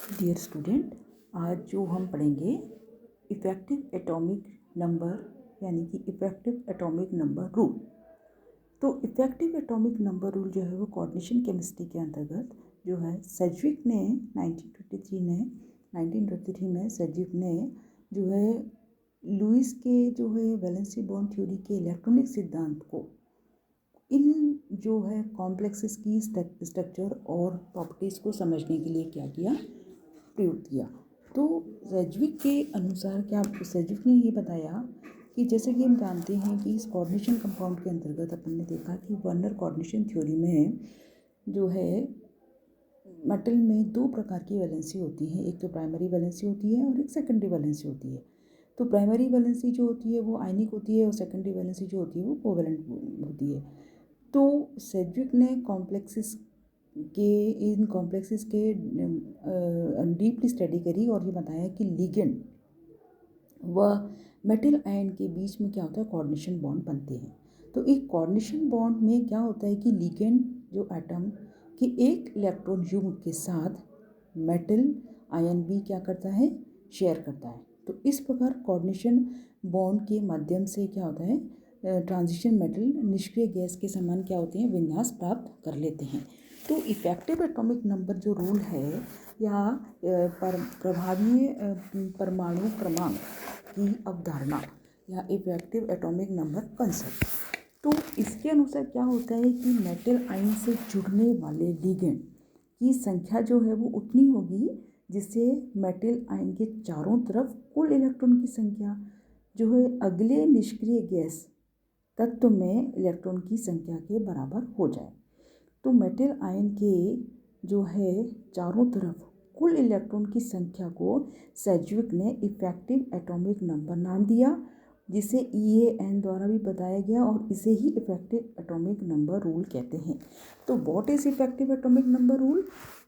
Dear student, आज जो हम पढ़ेंगे इफ़ेक्टिव एटॉमिक नंबर यानी कि इफ़ेक्टिव एटॉमिक नंबर रूल। तो इफ़ेक्टिव एटॉमिक नंबर रूल जो है वो कोऑर्डिनेशन केमिस्ट्री के अंतर्गत जो है सेड्विक ने 1923 में सेड्विक ने जो है लुईस के जो है वैलेंसी बॉन्ड थ्योरी के इलेक्ट्रॉनिक सिद्धांत को इन जो है कॉम्प्लेक्सेस की स्ट्रक्चर और प्रॉपर्टीज़ को समझने के लिए क्या किया, प्रयोग किया। तो सेड्विक के अनुसार क्या सेड्विक ने ये बताया कि जैसे कि हम जानते हैं कि इस कोऑर्डिनेशन कंपाउंड के अंतर्गत अपन ने देखा कि वर्नर कोऑर्डिनेशन थ्योरी में जो है मेटल में दो प्रकार की वैलेंसी होती है, एक तो प्राइमरी वैलेंसी होती है और एक सेकेंडरी वैलेंसी होती है। तो प्राइमरी वैलेंसी जो होती है वो आयनिक होती है और सेकेंडरी वैलेंसी जो होती है वो कोवैलेंट होती है। तो सेड्विक ने इन कॉम्प्लेक्सेस के डीपली स्टडी करी और ये बताया कि लिगेंड व मेटल आयन के बीच में क्या होता है, कोऑर्डिनेशन बॉन्ड बनते हैं। तो एक कोऑर्डिनेशन बॉन्ड में क्या होता है कि लिगेंड जो एटम के एक इलेक्ट्रॉन युग्म के साथ मेटल आयन भी क्या करता है, शेयर करता है। तो इस प्रकार कोऑर्डिनेशन बॉन्ड के माध्यम से क्या होता है, ट्रांजिशन मेटल निष्क्रिय गैस के समान क्या होते हैं, विन्यास प्राप्त कर लेते हैं। तो इफ़ेक्टिव एटॉमिक नंबर जो रूल है या प्रभावी परमाणु क्रमांक की अवधारणा या इफ़ेक्टिव एटॉमिक नंबर कंसेप्ट, तो इसके अनुसार क्या होता है कि मेटल आयन से जुड़ने वाले लिगेंड की संख्या जो है वो उतनी होगी जिससे मेटल आयन के चारों तरफ कुल इलेक्ट्रॉन की संख्या जो है अगले निष्क्रिय गैस तत्व में इलेक्ट्रॉन की संख्या के बराबर हो जाए। तो मेटल आयन के जो है चारों तरफ कुल इलेक्ट्रॉन की संख्या को सेड्विक ने इफ़ेक्टिव एटॉमिक नंबर नाम दिया, जिसे EAN द्वारा भी बताया गया और इसे ही इफ़ेक्टिव एटॉमिक नंबर रूल कहते हैं। तो what is effective atomic number rule?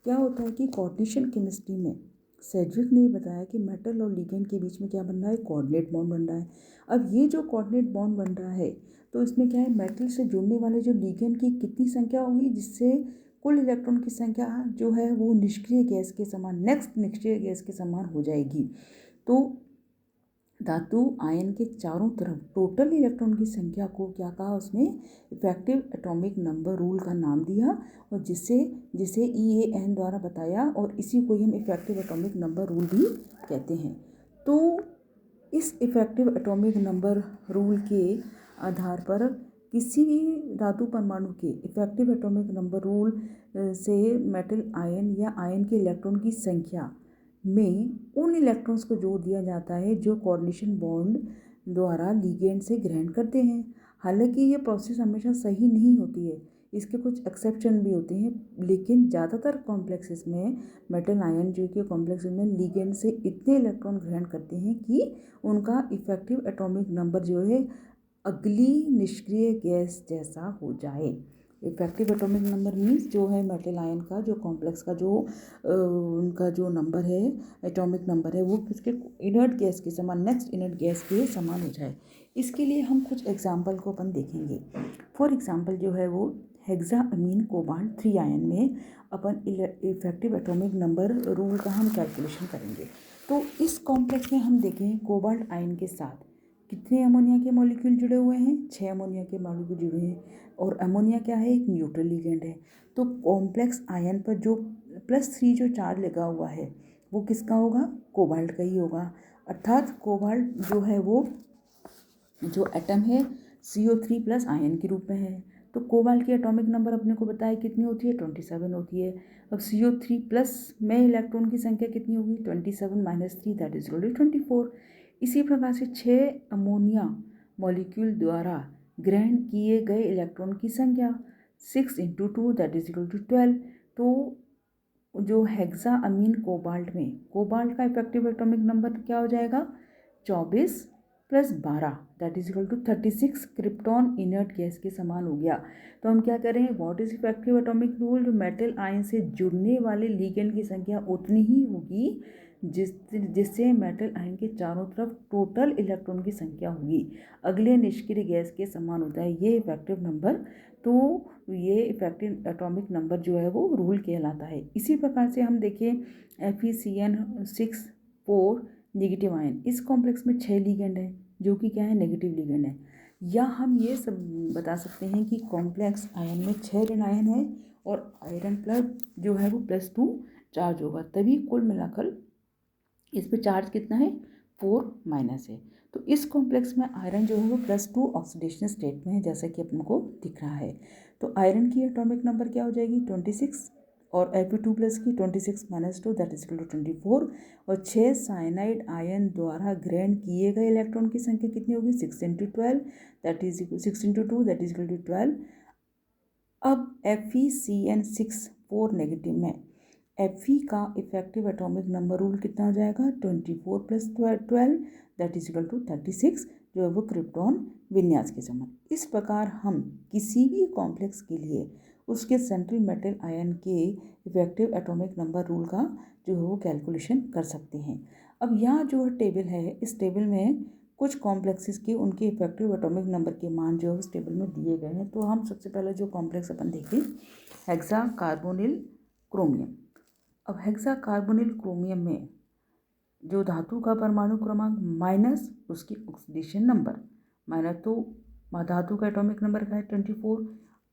क्या होता है कि कोऑर्डिनेशन केमिस्ट्री में सेड्विक ने बताया कि मेटल और लिगेंड के बीच में क्या बन रहा है, कोऑर्डिनेट बॉन्ड बन रहा है। अब ये जो कोऑर्डिनेट बॉन्ड बन रहा है तो इसमें क्या है, मेटल से जुड़ने वाले जो लिगेंड की कितनी संख्या होगी जिससे कुल इलेक्ट्रॉन की संख्या जो है वो निष्क्रिय गैस के समान, नेक्स्ट निष्क्रिय गैस के समान हो जाएगी। तो धातु आयन के चारों तरफ टोटल इलेक्ट्रॉन की संख्या को क्या कहा, उसमें इफ़ेक्टिव एटॉमिक नंबर रूल का नाम दिया और जिसे EAN द्वारा बताया और इसी को हम इफ़ेक्टिव एटॉमिक नंबर रूल भी कहते हैं। तो इस इफ़ेक्टिव एटॉमिक नंबर रूल के आधार पर किसी भी धातु परमाणु के इफ़ेक्टिव एटॉमिक नंबर रूल से मेटल आयन या आयन के इलेक्ट्रॉन की संख्या में उन इलेक्ट्रॉन्स को जोड़ दिया जाता है जो कोऑर्डिनेशन बॉन्ड द्वारा लिगेंड से ग्रहण करते हैं। हालांकि ये प्रोसेस हमेशा सही नहीं होती है, इसके कुछ एक्सेप्शन भी होते हैं, लेकिन ज़्यादातर कॉम्प्लेक्सेस में मेटल आयन जो कि कॉम्प्लेक्सेस में लिगेंड से इतने इलेक्ट्रॉन ग्रहण करते हैं कि उनका इफ़ेक्टिव एटॉमिक नंबर जो है अगली निष्क्रिय गैस जैसा हो जाए। इफ़ेक्टिव एटॉमिक नंबर मीन्स जो है मेटल आयन का जो कॉम्प्लेक्स का जो उनका जो नंबर है, एटॉमिक नंबर है, वो किसके इनर्ट गैस के समान, नेक्स्ट इनर्ट गैस के समान हो जाए। इसके लिए हम कुछ एग्जाम्पल को अपन देखेंगे। फॉर एग्जाम्पल जो है वो हेक्साअमीन कोबाल्ट 3 आयन में अपन इफ़ेक्टिव एटॉमिक नंबर रूल का हम कैलकुलेशन करेंगे। तो इस कॉम्प्लेक्स में हम देखें कोबाल्ट आयन के साथ कितने अमोनिया के मॉलिक्यूल जुड़े हुए हैं, 6 अमोनिया के मॉलिक्यूल जुड़े हैं और अमोनिया क्या है, एक न्यूट्रल लिगेंड है। तो कॉम्प्लेक्स आयन पर जो +3 जो चार्ज लगा हुआ है वो किसका होगा, कोबाल्ट का ही होगा। अर्थात कोबाल्ट जो है वो जो एटम है CO3+ आयन के रूप में है। तो कोबाल्ट की एटॉमिक नंबर अपने को बताया कितनी होती है, 27 होती है। अब CO3+ में इलेक्ट्रॉन की संख्या कितनी होगी, 27 - 3 दैट इज 24। इसी प्रकार से 6 अमोनिया मॉलिक्यूल द्वारा ग्रहण किए गए इलेक्ट्रॉन की संख्या 6 × 2 दैट इज 12। तो जो हेक्साअमीन कोबाल्ट में कोबाल्ट का इफेक्टिव एटॉमिक नंबर क्या हो जाएगा, 24 plus 12 that is equal to 36 krypton inert gas के समान हो गया। तो हम क्या करें, what is effective atomic rule, जो मेटल आयन से जुड़ने वाले लिगेंड की संख्या उतनी ही होगी जिससे मेटल आयन के चारों तरफ टोटल इलेक्ट्रॉन की संख्या होगी, अगले निष्क्रिय गैस के समान होता है ये इफेक्टिव नंबर। तो ये इफेक्टिव एटॉमिक नंबर जो है वो रूल कहलाता है। इसी प्रकार से हम देखें FeCN6 4 नेगेटिव आयन, इस कॉम्प्लेक्स में 6 लिगेंड है जो कि क्या है, नेगेटिव लिगेंड है। या हम ये सब बता सकते हैं कि कॉम्प्लेक्स आयन में 6 ऋण आयन है और आयरन प्लस जो है वो +2 चार्ज होगा, तभी कुल मिलाकर इस पे चार्ज कितना है, 4- है। तो इस कॉम्प्लेक्स में आयरन जो है वो +2 ऑक्सीडेशन स्टेट में है, जैसा कि अपन को दिख रहा है। तो आयरन की एटॉमिक नंबर क्या हो जाएगी, 26, और Fe2+ की 26-2 दैट इज इक्वल टू 24, और 6 साइनाइड आयन द्वारा ग्रहण किए गए इलेक्ट्रॉन की संख्या कितनी होगी, 6 × 12 that is 6 × 2 that is equal to 12। अब FeCN6 4 नेगेटिव में Fe का इफेक्टिव एटॉमिक नंबर रूल कितना हो जाएगा, 24 + 12 दैट इज इक्वल टू 36, जो है वो क्रिप्टॉन विन्यास के समान। इस प्रकार हम किसी भी कॉम्प्लेक्स के लिए उसके सेंट्रल मेटल आयन के इफेक्टिव एटॉमिक नंबर रूल का जो है वो कैलकुलेशन कर सकते हैं। अब यहाँ जो है टेबल है, इस टेबल में कुछ कॉम्प्लेक्सेस के उनके इफेक्टिव एटॉमिक नंबर के मान जो है उस टेबल में दिए गए हैं। तो हम सबसे पहले जो कॉम्प्लेक्स अपन देखें, हेक्सा कार्बोनिल क्रोमियम। अब हेक्सा कार्बोनिल क्रोमियम में जो धातु का परमाणु क्रमांक माइनस उसकी ऑक्सीडेशन नंबर, माइनस तो धातु का एटॉमिक नंबर का है 24,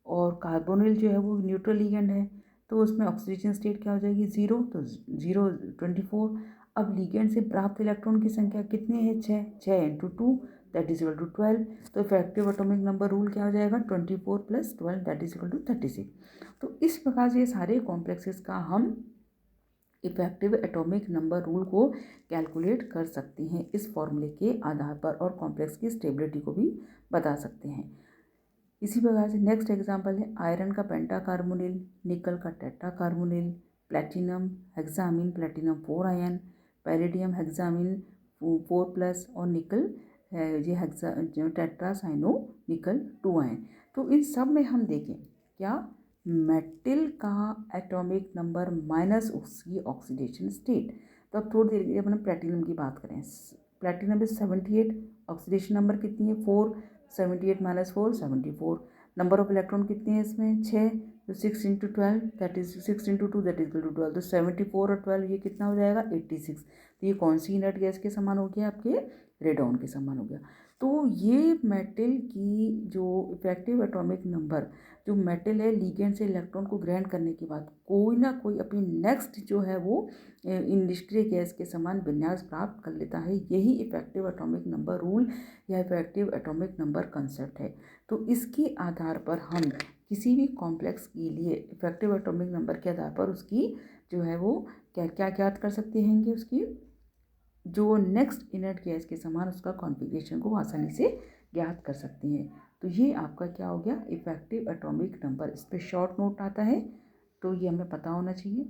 और कार्बोनिल जो है वो न्यूट्रल लिगेंड है, तो उसमें ऑक्सीडेशन स्टेट क्या हो जाएगी, 0, तो 0 24। अब लिगेंड से प्राप्त इलेक्ट्रॉन की संख्या कितनी है, 6 × 2 दैट इज इक्वल टू 12। तो इफेक्टिव एटॉमिक नंबर रूल क्या हो जाएगा, 24 + 12 दैट इज इक्वल टू 36। तो इस प्रकार से ये सारे कॉम्प्लेक्सेस का हम इफेक्टिव एटॉमिक नंबर रूल को कैलकुलेट कर सकते हैं इस फॉर्मूले के आधार पर, और कॉम्प्लेक्स की स्टेबिलिटी को भी बता सकते हैं। इसी प्रकार से नेक्स्ट एग्जांपल है आयरन का पेंटा कार्बोनिल, निकल का tetra carbonyl, platinum hexamine platinum 4 ion, palladium hexamine 4+, और निकल ये हेक्सा टेट्रा साइनो निकल 2 आयन। तो इन सब में हम देखें क्या, मेटल का एटॉमिक नंबर माइनस उसकी ऑक्सीडेशन स्टेट। तो अब थोड़ी देर के लिए अपन प्लेटिनम की बात करें, प्लेटिनम इज 78, ऑक्सीडेशन नंबर कितनी है 4, 78 - 4 74, नंबर ऑफ इलेक्ट्रॉन कितने हैं इसमें 6, तो 6 × 12 that is 6 × 2 that is equal to 12, तो 74 और 12 ये कितना हो जाएगा 86। तो ये कौन सी इनर्ट गैस के समान हो गया, आपके रेडॉन के समान हो गया। तो ये मेटल की जो इफेक्टिव एटॉमिक नंबर, जो मेटल है लिगेंड से इलेक्ट्रॉन को ग्रहण करने के बाद कोई ना कोई अपनी नेक्स्ट जो है वो निष्क्रिय गैस के समान विन्यास प्राप्त कर लेता है, यही इफेक्टिव एटॉमिक नंबर रूल या इफेक्टिव एटॉमिक नंबर कंसेप्ट है। तो इसके आधार पर हम किसी भी कॉम्प्लेक्स के लिए इफेक्टिव एटॉमिक नंबर के आधार पर उसकी जो है वो क्या क्या ज्ञात कर सकते हैं कि उसकी जो नेक्स्ट इनर्ट गैस के समान उसका कॉन्फ़िगरेशन को आसानी से ज्ञात कर सकते हैं। तो ये आपका क्या हो गया, इफेक्टिव एटॉमिक नंबर। इस पर शॉर्ट नोट आता है, तो ये हमें पता होना चाहिए।